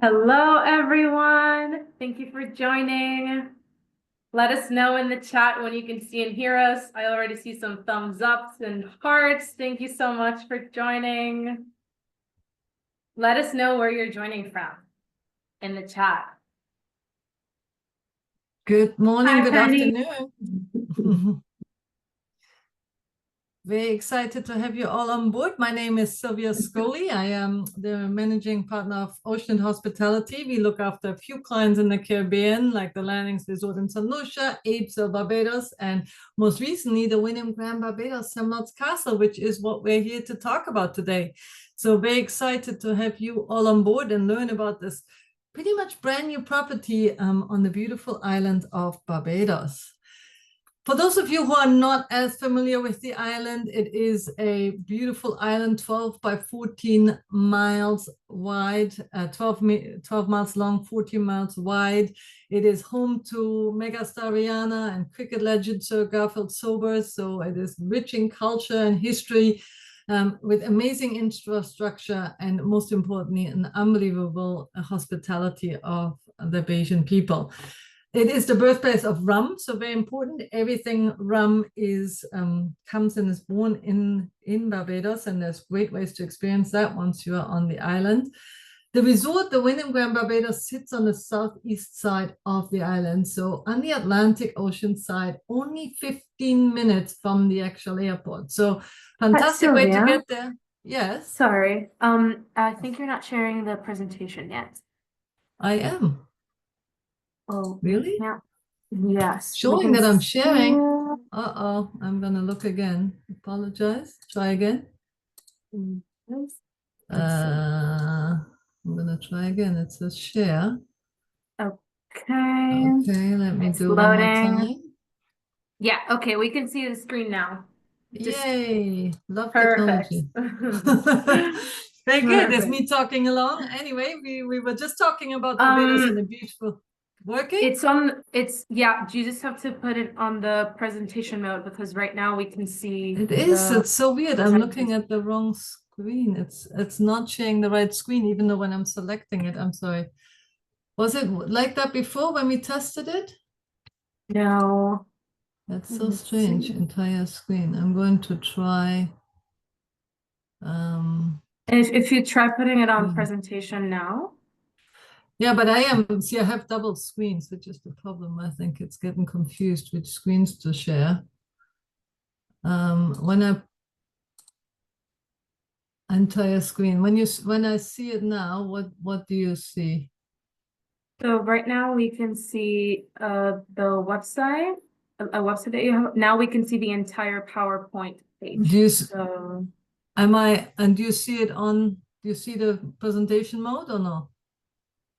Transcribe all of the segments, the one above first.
Hello, everyone. Thank you for joining. Let us know in the chat when you can see and hear us. I already see some thumbs ups and hearts. Thank you so much for joining. Let us know where you're joining from in the chat. Good morning, Hi, good Penny. afternoon. Very excited to have you all on board. My name is Sylvia Scully. I am the managing partner of Ocean Hospitality. We look after a few clients in the Caribbean, like the Landings Resort in St. Lucia, Apes of Barbados, and most recently, the Wyndham Grand Barbados Semnots Castle, which is what we're here to talk about today. So very excited to have you all on board and learn about this pretty much brand new property on the beautiful island of Barbados. For those of you who are not as familiar with the island, it is a beautiful island, 12 by 14 miles wide, 12 miles long, 14 miles wide. It is home to megastar Rihanna and cricket legend Sir Garfield Sobers. So it is rich in culture and history, with amazing infrastructure and, most importantly, an unbelievable hospitality of the Bajan people. It is the birthplace of rum, so very important. Everything rum is comes and is born in Barbados, and there's great ways to experience that once you are on the island. The resort, the Wyndham Grand Barbados, sits on the southeast side of the island, so on the Atlantic Ocean side, only 15 minutes from the actual airport. So fantastic way to get there. Yes. Sorry. I think you're not sharing the presentation yet. I am. Oh, really? Yeah. Yes. Showing that I'm sharing. Uh-oh, I'm gonna look again. Apologize. Try again. I'm gonna try again. It says share. Okay. Okay, let me It's do one more loading. time. Yeah, okay, we can see the screen now. Yay, love Perfect. technology. Very good. There's Perfect. me talking along. Anyway, we were just talking about Barbados and the beautiful working. Yeah, you just have to put it on the presentation mode because right now we can see It's so weird. I'm looking at the wrong screen. It's not showing the right screen, even though when I'm selecting it, I'm sorry. Was it like that before when we tested it? No. That's so strange. Entire screen. I'm going to try. If you try putting it on presentation now. Yeah, but see, I have double screens, which is the problem. I think it's getting confused which screens to share. Entire screen. When I see it now, what do you see? So right now we can see the website, a website that you have. Now we can see the entire PowerPoint page. Do you So do you see it on, do you see the presentation mode or no?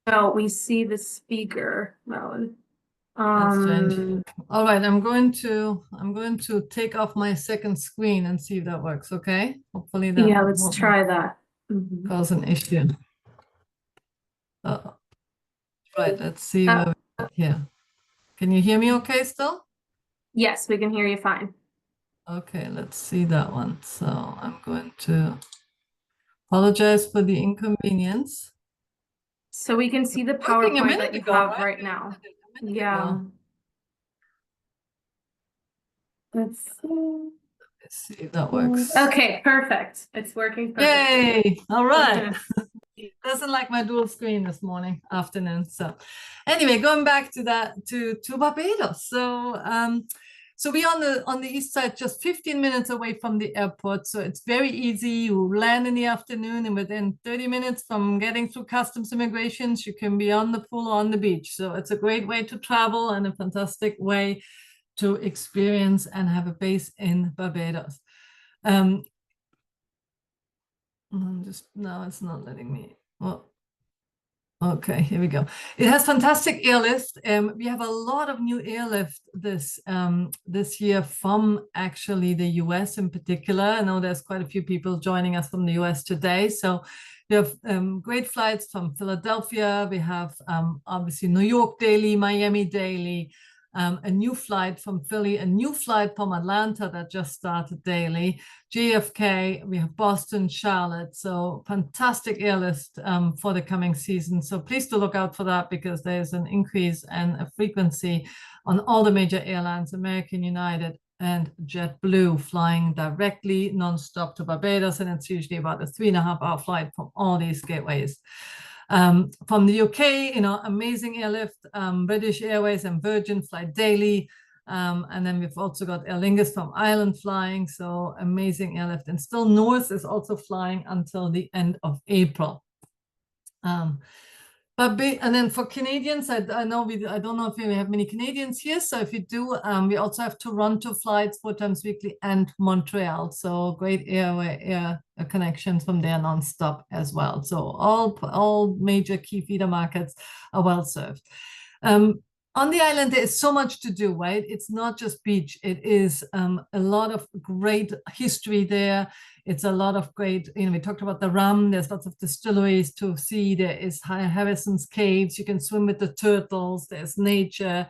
no, we see the speaker mode. That's strange. All right, I'm going to take off my second screen and see if that works. Okay, hopefully that let's try that. Cause an issue. Right, let's see where we're at here. Can you hear me okay still? Yes, we can hear you fine. Okay, let's see that one. So I'm going to apologize for the inconvenience. So we can see the PowerPoint that you have right now. Yeah. Let's see if that works. Okay, perfect. It's working perfectly. Yay! All right. Doesn't like my dual screen this afternoon. So anyway, going back to that, to Barbados. So we on the east side, just 15 minutes away from the airport. So it's very easy. You land in the afternoon, and within 30 minutes from getting through customs immigrations, you can be on the pool or on the beach. So it's a great way to travel and a fantastic way to experience and have a base in Barbados. Now it's not letting me. Well, okay, here we go. It has fantastic airlift. We have a lot of new airlift this year from actually the US in particular. I know there's quite a few people joining us from the US today. So we have great flights from Philadelphia. We have obviously New York daily, Miami daily, a new flight from Philly, a new flight from Atlanta that just started daily, JFK, we have Boston, Charlotte, so fantastic airlift for the coming season. So please do look out for that, because there's an increase and a frequency on all the major airlines, American, United, and JetBlue, flying directly nonstop to Barbados, and it's usually about a 3.5-hour flight from all these gateways. From the UK, amazing airlift, British Airways and Virgin fly daily. And then we've also got Aer Lingus from Ireland flying, so amazing airlift. And still North is also flying until the end of April. And then for Canadians, I don't know if we have many Canadians here. So if you do, we also have Toronto flights 4 times weekly and Montreal. So great air connections from there nonstop as well. So all major key feeder markets are well served. On the island, there is so much to do, right? It's not just beach. It is a lot of great history there. It's a lot of great, we talked about the rum. There's lots of distilleries to see. There is Harrison's Caves. You can swim with the turtles. There's nature.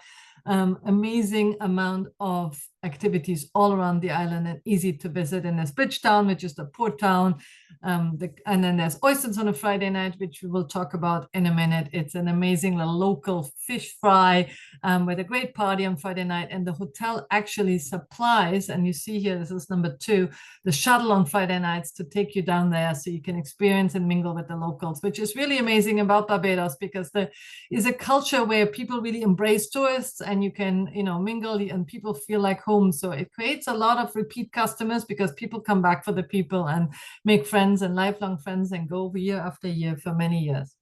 Amazing amount of activities all around the island and easy to visit. And there's Bridgetown, which is the port town. And then there's Oysters on a Friday night, which we will talk about in a minute. It's an amazing little local fish fry with a great party on Friday night. And the hotel actually supplies, and you see here, this is number 2, the shuttle on Friday nights to take you down there so you can experience and mingle with the locals, which is really amazing about Barbados, because there is a culture where people really embrace tourists, and you can, mingle, and people feel like home. So it creates a lot of repeat customers, because people come back for the people and make friends and lifelong friends and go year after year for many years.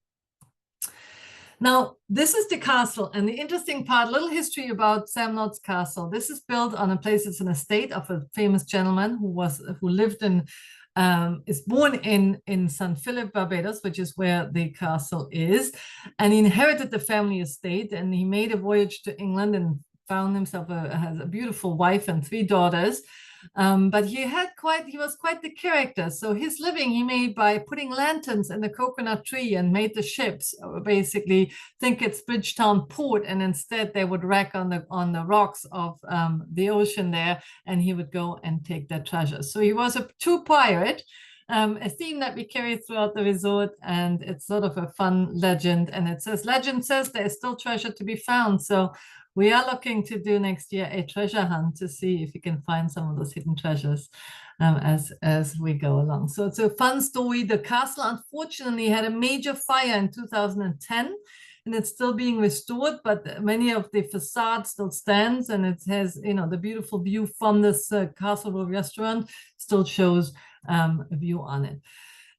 Now, this is the castle, and the interesting part, little history about Sam Nott's castle. This is built on a place, it's an estate of a famous gentleman who lived in, is born in St. Philip, Barbados, which is where the castle is. And he inherited the family estate, and he made a voyage to England and found himself has a beautiful wife and 3 daughters. But he was quite the character. So his living he made by putting lanterns in the coconut tree, and made the ships basically think it's Bridgetown port, and instead they would wreck on the rocks of the ocean there, and he would go and take their treasures. So he was a true pirate. A theme that we carry throughout the resort, and it's sort of a fun legend. And it says, legend says there is still treasure to be found. So we are looking to do next year a treasure hunt to see if we can find some of those hidden treasures as we go along. So it's a fun story. The castle, unfortunately, had a major fire in 2010, and it's still being restored, but many of the facades still stands, and it has, the beautiful view from this Castle Row restaurant still shows a view on it.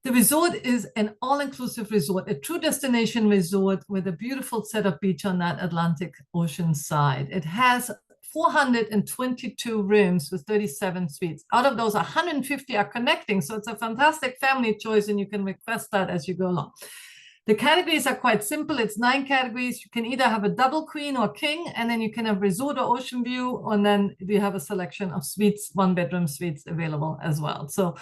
The resort is an all-inclusive resort, a true destination resort with a beautiful set of beach on that Atlantic Ocean side. It has 422 rooms with 37 suites. Out of those, 150 are connecting, so it's a fantastic family choice, and you can request that as you go along. The categories are quite simple. It's 9 categories. You can either have a double queen or king, and then you can have resort or ocean view, and then we have a selection of suites, 1-bedroom suites available as well. So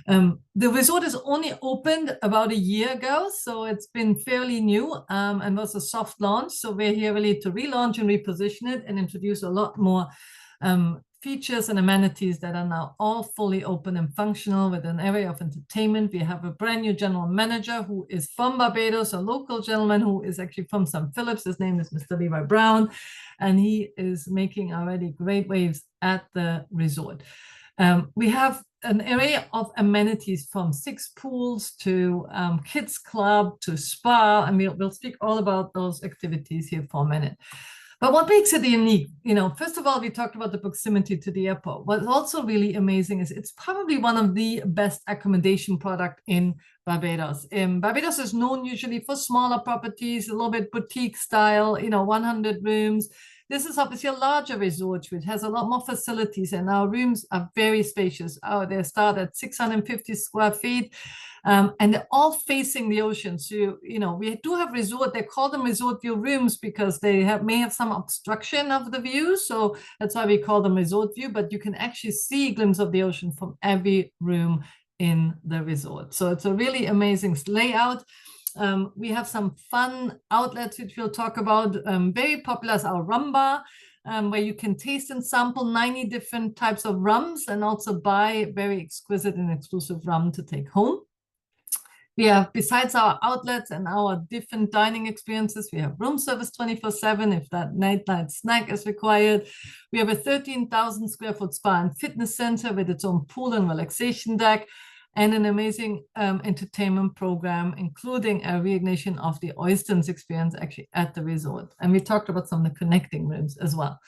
the resort is only opened about a year ago, so it's been fairly new and was a soft launch. So we're here really to relaunch and reposition it and introduce a lot more features and amenities that are now all fully open and functional with an area of entertainment. We have a brand new general manager who is from Barbados, a local gentleman who is actually from St. Phillips. His name is Mr. Levi Brown, and he is making already great waves at the resort. We have an array of amenities from 6 pools to kids club to spa, and we'll speak all about those activities here for a minute. But what makes it unique, first of all, we talked about the proximity to the airport. What's also really amazing is it's probably one of the best accommodation product in Barbados. Barbados is known usually for smaller properties, a little bit boutique style, 100 rooms. This is obviously a larger resort, which has a lot more facilities, and our rooms are very spacious. They start at 650 square feet. And they're all facing the ocean. So, we do have resort, they call them resort view rooms because they may have some obstruction of the view. So that's why we call them resort view, but you can actually see a glimpse of the ocean from every room in the resort. So it's a really amazing layout. We have some fun outlets, which we'll talk about. Very popular is our rum bar. where you can taste and sample 90 different types of rums and also buy very exquisite and exclusive rum to take home. We have, besides our outlets and our different dining experiences, we have room service 24/7 if that night snack is required. We have a 13,000 square foot spa and fitness center with its own pool and relaxation deck, and an amazing entertainment program, including a reignition of the Oysters experience actually at the resort. And we talked about some of the connecting rooms as well.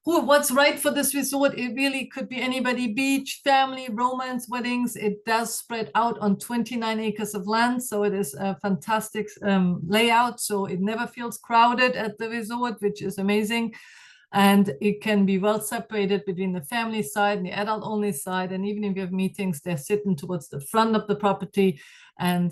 What's right for this resort? It really could be anybody: beach, family, romance, weddings. It does spread out on 29 acres of land, so it is a fantastic layout. So it never feels crowded at the resort, which is amazing. And it can be well separated between the family side and the adult only side. And even if you have meetings, they're sitting towards the front of the property, and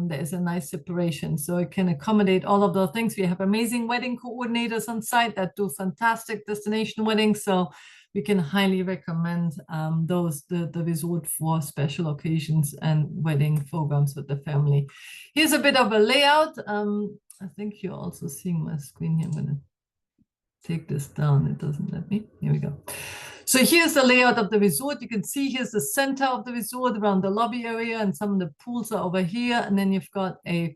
there is a nice separation. So it can accommodate all of those things. We have amazing wedding coordinators on site that do fantastic destination weddings. So we can highly recommend the resort for special occasions and wedding programs with the family. Here's a bit of a layout. I think you're also seeing my screen here. I'm going to take this down. It doesn't let me. Here we go. So here's the layout of the resort. You can see here's the center of the resort around the lobby area, and some of the pools are over here. And then you've got a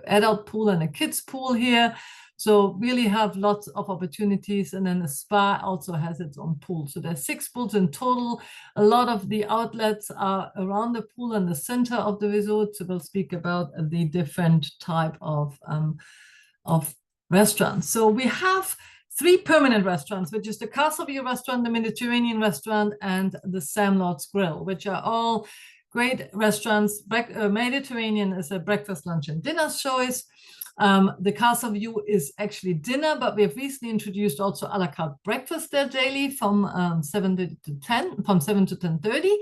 adult pool and a kids pool here. So really have lots of opportunities. And then the spa also has its own pool. So there's 6 pools in total. A lot of the outlets are around the pool and the center of the resort. So we'll speak about the different type of restaurants. So we have 3 permanent restaurants, which is the Castle View restaurant, the Mediterranean restaurant, and the Sam Lord's Grill, which are all great restaurants. Mediterranean is a breakfast, lunch, and dinner choice. The Castle View is actually dinner, but we have recently introduced also a la carte breakfast there daily from 7 to 10, from 7 to 10:30.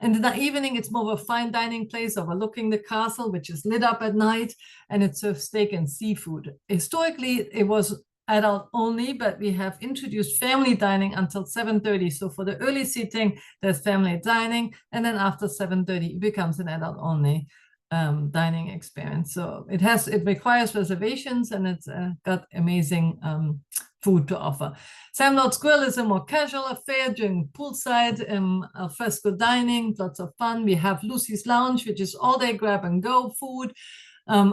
And in the evening, it's more of a fine dining place overlooking the castle, which is lit up at night, and it serves steak and seafood. Historically, it was adult only, but we have introduced family dining until 7:30. So for the early seating, there's family dining, and then after 7:30, it becomes an adult only dining experience. So it requires reservations, and it's got amazing food to offer. Sam Lord's Grill is a more casual affair during poolside al fresco dining, lots of fun. We have Lucy's Lounge, which is all day grab and go food.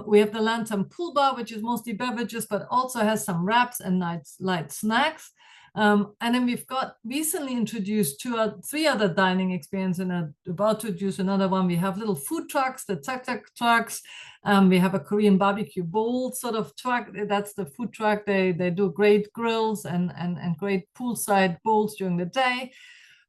We have the Lantern Pool Bar, which is mostly beverages, but also has some wraps and light snacks. And then we've got recently introduced 3 other dining experiences, and are about to introduce another one. We have little food trucks, the tuk-tuk trucks. We have a Korean barbecue bowl sort of truck. That's the food truck. They do great grills and great poolside bowls during the day.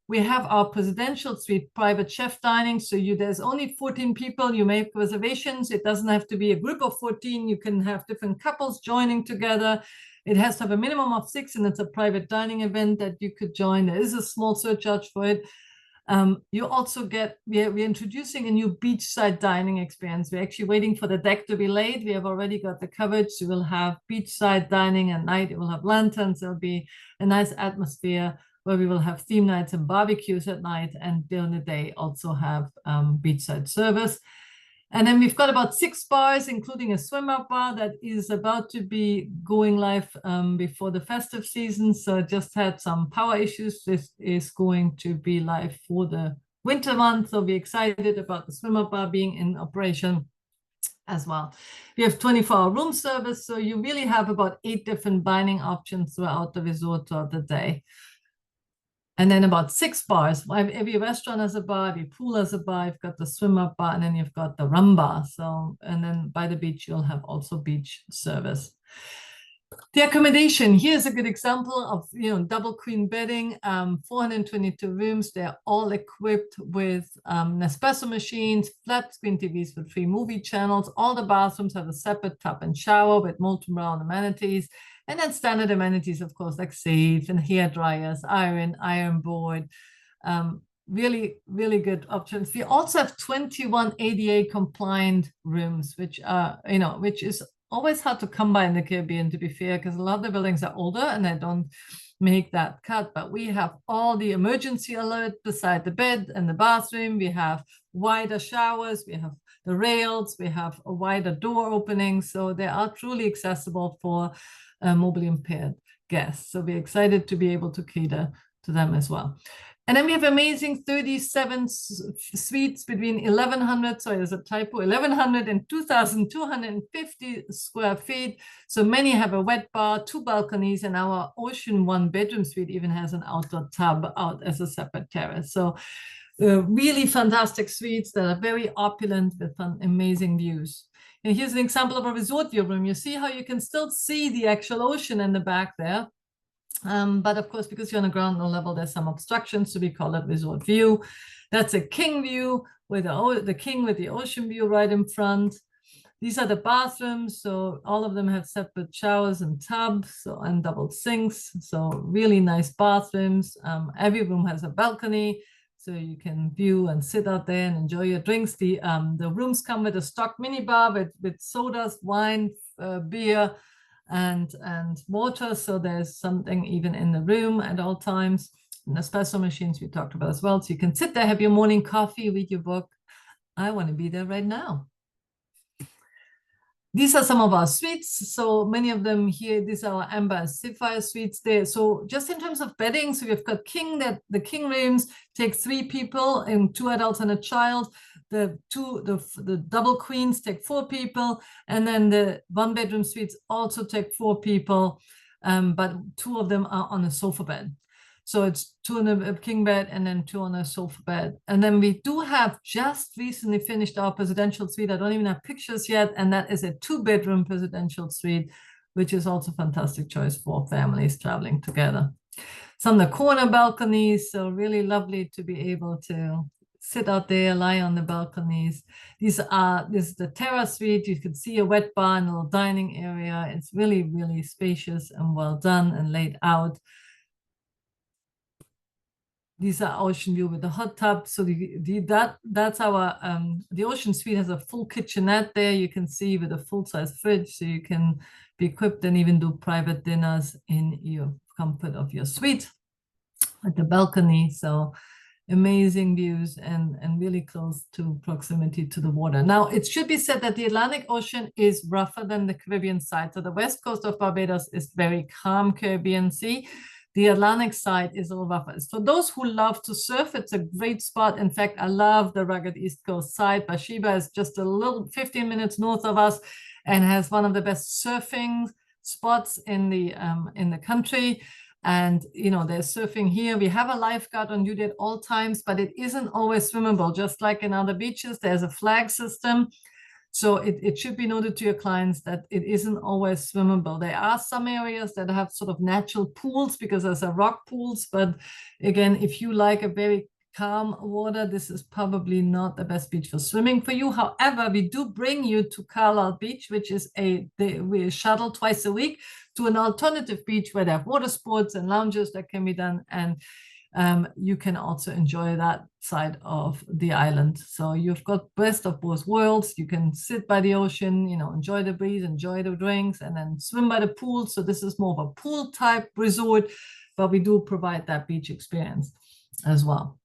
We have our presidential suite private chef dining. So there's only 14 people. You make reservations. It doesn't have to be a group of 14. You can have different couples joining together. It has to have a minimum of 6, and it's a private dining event that you could join. There is a small surcharge for it. You also we're introducing a new beachside dining experience. We're actually waiting for the deck to be laid. We have already got the coverage. So we'll have beachside dining at night. It will have lanterns. There'll be a nice atmosphere where we will have theme nights and barbecues at night, and during the day also have beachside service. And then we've got about 6 bars, including a swim-up bar that is about to be going live before the festive season. So just had some power issues. This is going to be live for the winter month. So we're excited about the swim-up bar being in operation as well. We have 24-hour room service. So you really have about 8 different dining options throughout the resort throughout the day. And then about 6 bars. Every restaurant has a bar, every pool has a bar. You've got the swim-up bar, and then you've got the rum bar. So, and then by the beach, you'll have also beach service. The accommodation, here's a good example of, double queen bedding, 422 rooms. They're all equipped with Nespresso machines, flat screen TVs with 3 movie channels. All the bathrooms have a separate tub and shower with molten brown amenities. And then standard amenities, of course, like safe and hair dryers, iron board. Really, really good options. We also have 21 ADA compliant rooms, which are, which is always hard to come by in the Caribbean, to be fair, because a lot of the buildings are older and they don't make that cut. But we have all the emergency alert beside the bed and the bathroom. We have wider showers. We have the rails. We have a wider door opening. So they are truly accessible for mobility impaired guests. So we're excited to be able to cater to them as well. And then we have amazing 37 suites between 1,100, sorry, there's a typo, 1,100 and 2,250 square feet. So many have a wet bar, 2 balconies, and our Ocean 1-bedroom suite even has an outdoor tub out as a separate terrace. So really fantastic suites that are very opulent with amazing views. And here's an example of a resort view room. You see how you can still see the actual ocean in the back there. But of course, because you're on a ground level, there's some obstructions, so we call it resort view. That's a king view with the king with the ocean view right in front. These are the bathrooms, so all of them have separate showers and tubs, so, and double sinks, so really nice bathrooms. Every room has a balcony, so you can view and sit out there and enjoy your drinks. The rooms come with a stock minibar with sodas, wine, beer, and water, so there's something even in the room at all times. And espresso machines we talked about as well, so you can sit there, have your morning coffee, read your book. I want to be there right now. These are some of our suites. So many of them here, these are our amber and sapphire suites there. So just in terms of bedding, so we've got the king rooms take 3 people and 2 adults and a child. The double queens take 4 people, and then the 1-bedroom suites also take 4 people, but 2 of them are on a sofa bed. So it's 2 on a king bed and then 2 on a sofa bed. And then we do have just recently finished our presidential suite. I don't even have pictures yet. And that is a 2-bedroom presidential suite, which is also a fantastic choice for families traveling together. Some of the corner balconies, so really lovely to be able to sit out there, lie on the balconies. This is the terrace suite. You can see a wet bar and a little dining area. It's really, really spacious and well done and laid out. These are ocean view with the hot tub. So that's our the ocean suite has a full kitchenette there. You can see with a full-size fridge, so you can be equipped and even do private dinners in your comfort of your suite at the balcony. So amazing views and really close to proximity to the water. Now, it should be said that the Atlantic Ocean is rougher than the Caribbean side. So the west coast of Barbados is very calm Caribbean Sea. The Atlantic side is a little rougher. For those who love to surf, it's a great spot. In fact, I love the rugged East Coast side. Bathsheba is just a little 15 minutes north of us and has one of the best surfing spots in the country. And, you know, there's surfing here. We have a lifeguard on duty at all times, but it isn't always swimmable. Just like in other beaches, there's a flag system. So it should be noted to your clients that it isn't always swimmable. There are some areas that have sort of natural pools because there's a rock pools. But again, if you like a very calm water, this is probably not the best beach for swimming for you. However, we do bring you to Carlisle Beach, which is we shuttle twice a week to an alternative beach where they have water sports and lounges that can be done. And you can also enjoy that side of the island. So you've got best of both worlds. You can sit by the ocean, you know, enjoy the breeze, enjoy the drinks, and then swim by the pool. So this is more of a pool type resort, but we do provide that beach experience as well.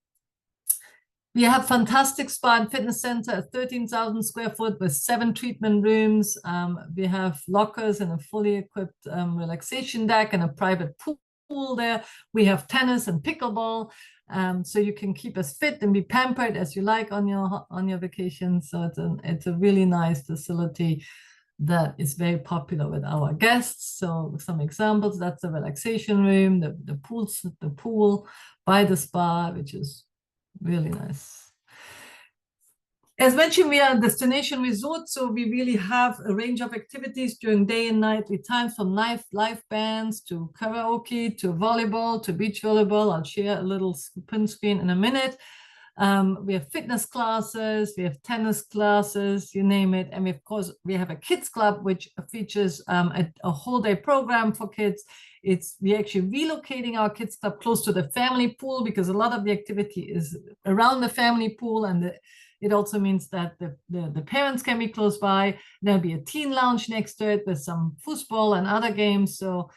We have fantastic spa and fitness center at 13,000 square foot with 7 treatment rooms. We have lockers and a fully equipped relaxation deck and a private pool there. We have tennis and pickleball, so you can keep as fit and be pampered as you like on your vacation. So it's a really nice facility that is very popular with our guests. So some examples: that's the relaxation room, the pool by the spa, which is really nice. As mentioned, we are a destination resort, so we really have a range of activities during day and nightly times, from live bands to karaoke to volleyball to beach volleyball. I'll share a little print screen in a minute. We have fitness classes, we have tennis classes, you name it. And of course, we have a kids club, which features a whole day program for kids. We're actually relocating our kids club close to the family pool because a lot of the activity is around the family pool, and it also means that the parents can be close by. There'll be a teen lounge next to it with some foosball and other games. So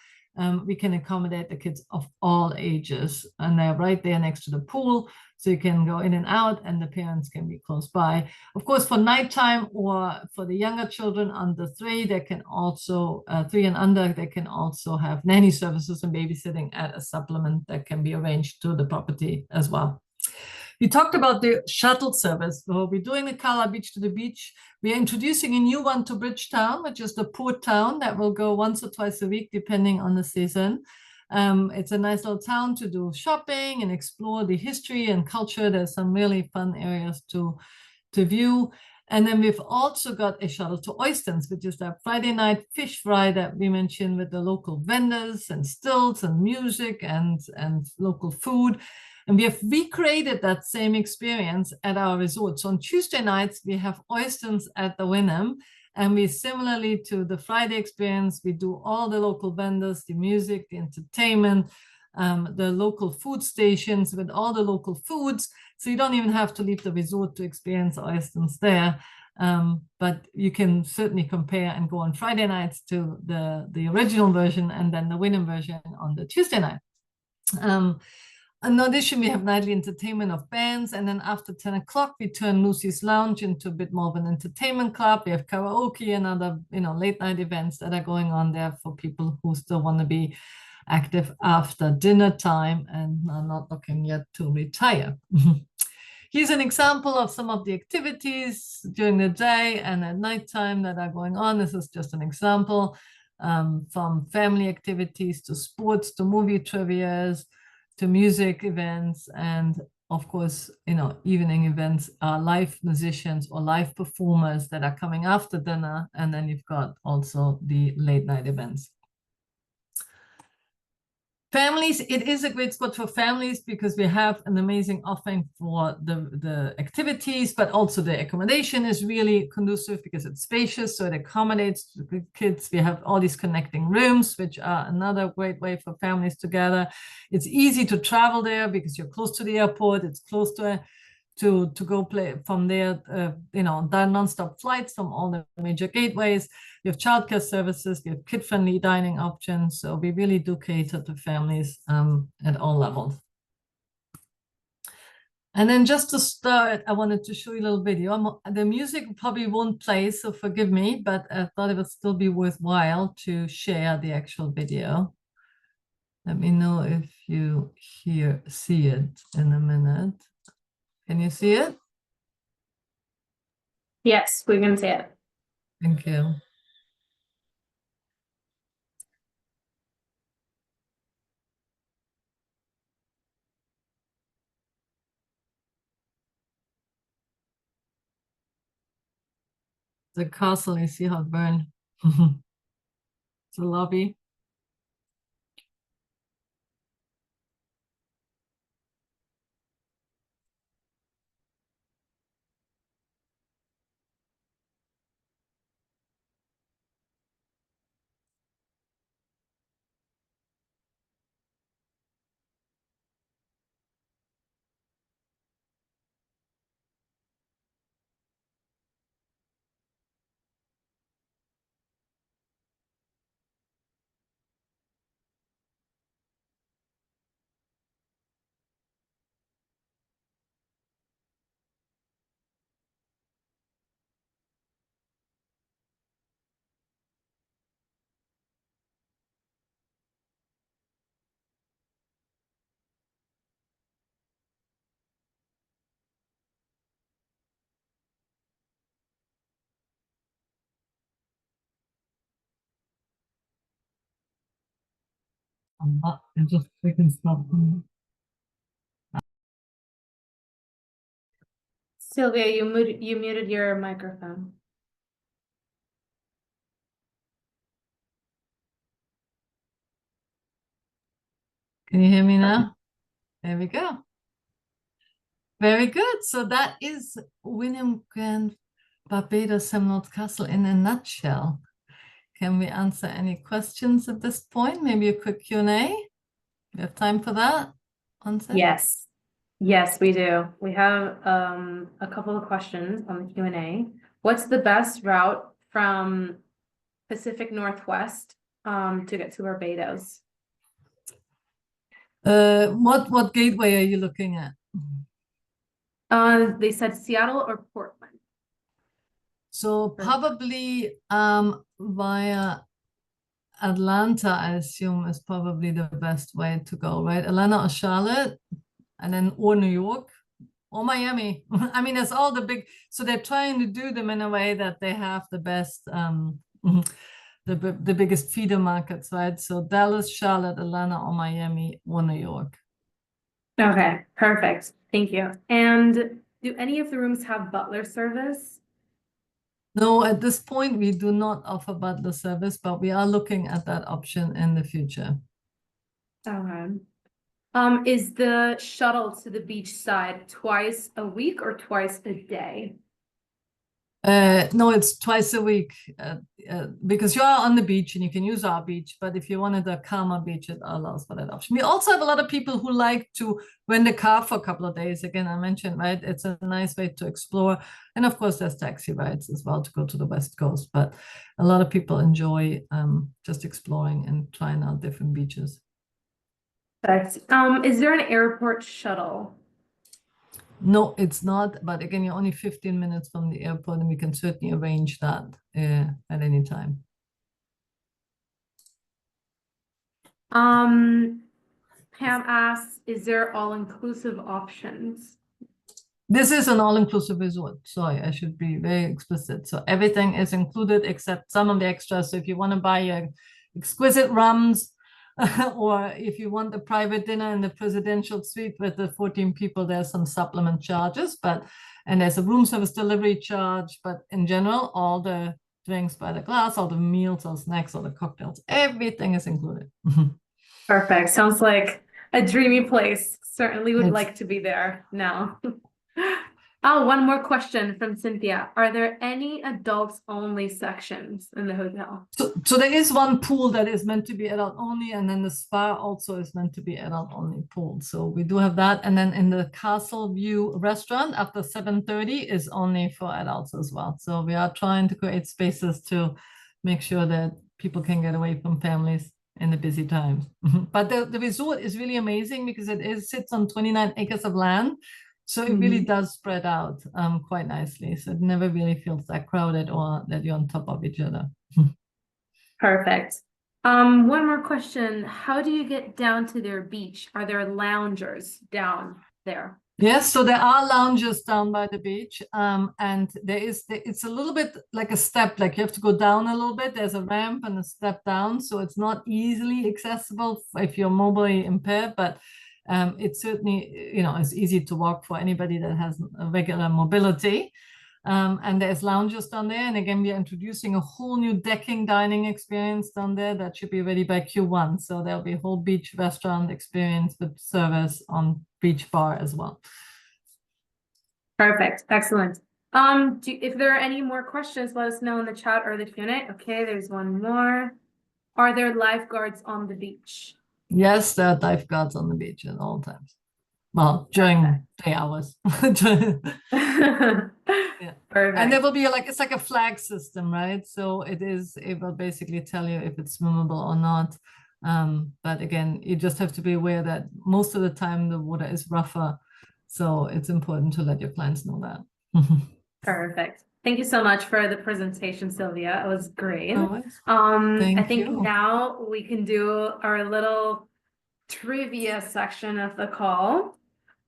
we can accommodate the kids of all ages, and they're right there next to the pool, so you can go in and out, and the parents can be close by. Of course, for nighttime or for the younger children under 3, they can also 3 and under, they can also have nanny services and babysitting at a supplement that can be arranged to the property as well. We talked about the shuttle service. So we're doing the Kala Beach to the beach. We are introducing a new one to Bridgetown, which is the port town that will go once or twice a week, depending on the season. It's a nice little town to do shopping and explore the history and culture. There's some really fun areas to view. And then we've also got a shuttle to Oystons, which is that Friday night fish fry that we mentioned with the local vendors and stills and music and local food. And we have recreated that same experience at our resort. So on Tuesday nights, we have Oystons at the Wyndham. And we, similarly to the Friday experience, we do all the local vendors, the music, the entertainment, the local food stations with all the local foods. So you don't even have to leave the resort to experience Oystons there. But you can certainly compare and go on Friday nights to the original version and then the Wyndham version on the Tuesday night. In addition, we have nightly entertainment of bands, and then after 10 o'clock, we turn Lucy's Lounge into a bit more of an entertainment club. We have karaoke and other, late night events that are going on there for people who still want to be active after dinner time and are not looking yet to retire. Here's an example of some of the activities during the day and at nighttime that are going on. This is just an example, from family activities to sports to movie trivias, to music events, and of course, evening events are live musicians or live performers that are coming after dinner, and then you've got also the late night events. Families, it is a great spot for families because we have an amazing offering for the activities, but also the accommodation is really conducive because it's spacious, so it accommodates the kids. We have all these connecting rooms, which are another great way for families to gather. It's easy to travel there because you're close to the airport. It's close to go play from there. There are non-stop flights from all the major gateways. We have childcare services. We have kid-friendly dining options. So we really do cater to families at all levels. And then just to start, I wanted to show you a little video. The music probably won't play, so forgive me, but I thought it would still be worthwhile to share the actual video. Let me know if you see it in a minute. Can you see it? Yes, we can see it. Thank you. The castle, you see how it burned. It's a lobby. I just freaking stop. Sylvia, you muted your microphone. Can you hear me now? There we go. Very good. So that is Wyndham Grand Barbados Emerald Castle in a nutshell. Can we answer any questions at this point? Maybe a quick Q&A? We have time for that? Yes. Yes, we do. We have a couple of questions on the Q&A. What's the best route from Pacific Northwest to get to Barbados? What gateway are you looking at? They said Seattle or Portland. So probably via Atlanta, I assume is probably the best way to go, right? Atlanta or Charlotte, and then or New York or Miami. I mean, it's all the big. So they're trying to do them in a way that they have the best, the biggest feeder markets, right? So Dallas, Charlotte, Atlanta, or Miami, or New York. Okay, perfect. Thank you. And do any of the rooms have butler service? No, at this point, we do not offer butler service, but we are looking at that option in the future. Okay. Is the shuttle to the beach side twice a week or twice a day? No, it's twice a week because you are on the beach and you can use our beach. But if you wanted a calmer beach, it allows for that option. We also have a lot of people who like to rent a car for a couple of days. Again, I mentioned, right? It's a nice way to explore. And of course, there's taxi rides as well to go to the West Coast. But a lot of people enjoy just exploring and trying out different beaches. Perfect. Is there an airport shuttle? No, it's not. But again, you're only 15 minutes from the airport, and we can certainly arrange that at any time. Pam asks, is there all-inclusive options? This is an all-inclusive resort. Sorry, I should be very explicit. So everything is included except some of the extras. So if you want to buy your exquisite rums, or if you want the private dinner in the presidential suite with the 14 people, there's some supplement charges, and there's a room service delivery charge. But in general, all the drinks by the glass, all the meals, all snacks, all the cocktails, everything is included. Perfect. Sounds like a dreamy place. Certainly would It's- like to be there now. Oh, one more question from Cynthia. Are there any adults only sections in the hotel? So there is one pool that is meant to be adult only, and then the spa also is meant to be adult only pool. So we do have that. And then in the Castle View restaurant after 7:30 is only for adults as well. So we are trying to create spaces to make sure that people can get away from families in the busy times. But the resort is really amazing because it sits on 29 acres of land. So it really does spread out quite nicely. So it never really feels that crowded or that you're on top of each other. Perfect. One more question. How do you get down to their beach? Are there loungers down there? Yes, so there are lounges down by the beach, and it's a little bit like a step, like you have to go down a little bit. There's a ramp and a step down, so it's not easily accessible if you're mobility impaired, but it's certainly, it's easy to walk for anybody that has a regular mobility. And there's lounges down there, and again, we are introducing a whole new decking dining experience down there that should be ready by Q1. So there'll be a whole beach restaurant experience with service on beach bar as well. Perfect. Excellent. If there are any more questions, let us know in the chat or the Q&A. Okay, there's one more. Are there lifeguards on the beach? Yes, there are lifeguards on the beach at all times. Well, during day hours. Yeah. Perfect. And there will be it's like a flag system, right? So it will basically tell you if it's swimmable or not. But again, you just have to be aware that most of the time the water is rougher. So it's important to let your clients know that. Perfect. Thank you so much for the presentation, Sylvia. It was great. Always. I think you. now we can do our little trivia section of the call.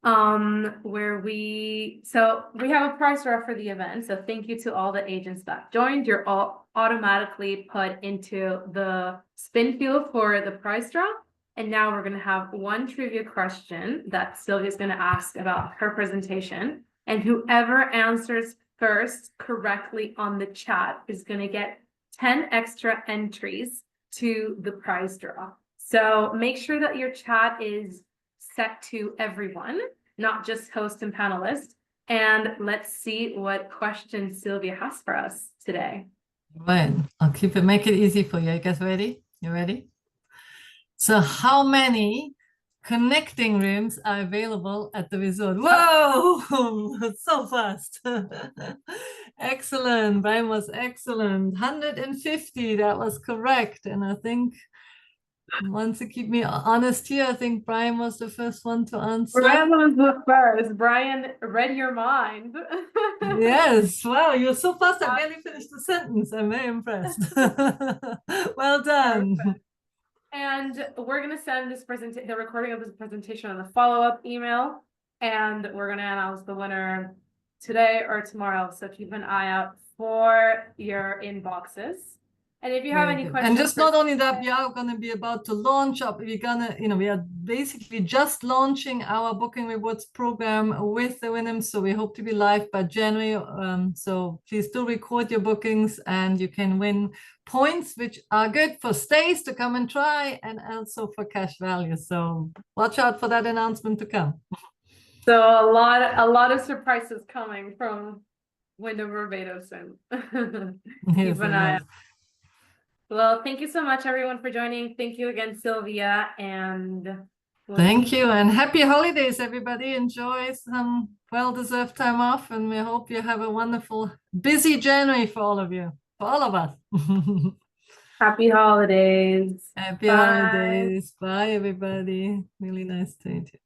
Where we have a prize draw for the event. So thank you to all the agents that joined. You're all automatically put into the spin field for the prize draw. And now we're going to have one trivia question that Sylvia's going to ask about her presentation. And whoever answers first correctly on the chat is going to get 10 extra entries to the prize draw. So make sure that your chat is set to everyone, not just host and panelists. And let's see what questions Sylvia has for us today. Right. I'll make it easy for you. You guys ready? You ready? So how many connecting rooms are available at the resort? Whoa, so fast. Excellent. Brian was excellent. 150, that was correct. And I think, once to keep me honest here, I think Brian was the first one to answer. Brian was the first. Brian read your mind. Yes, wow, you're so fast. I barely finished the sentence. I'm very impressed. Well done. Perfect. And we're gonna send the recording of this presentation on a follow-up email, and we're gonna announce the winner today or tomorrow. So keep an eye out for your inboxes. And if you have Very any good. questions, And just not only that, we are going to be about to launch up. We're gonna, we are basically just launching our booking rewards program with the Wyndham. So we hope to be live by January. So please do record your bookings, and you can win points, which are good for stays to come and try, and also for cash value. So watch out for that announcement to come. So a lot of surprises coming from Wyndham Barbados soon. Yes, Keep an eye out. Well, thank you so much, everyone, for joining. Thank you again, Sylvia, and thank you, and happy holidays, everybody. Enjoy some well-deserved time off, and we hope you have a wonderful, busy January for all of you, for all of us. Happy holidays. Happy Bye. holidays. Bye, everybody. Really nice to meet you.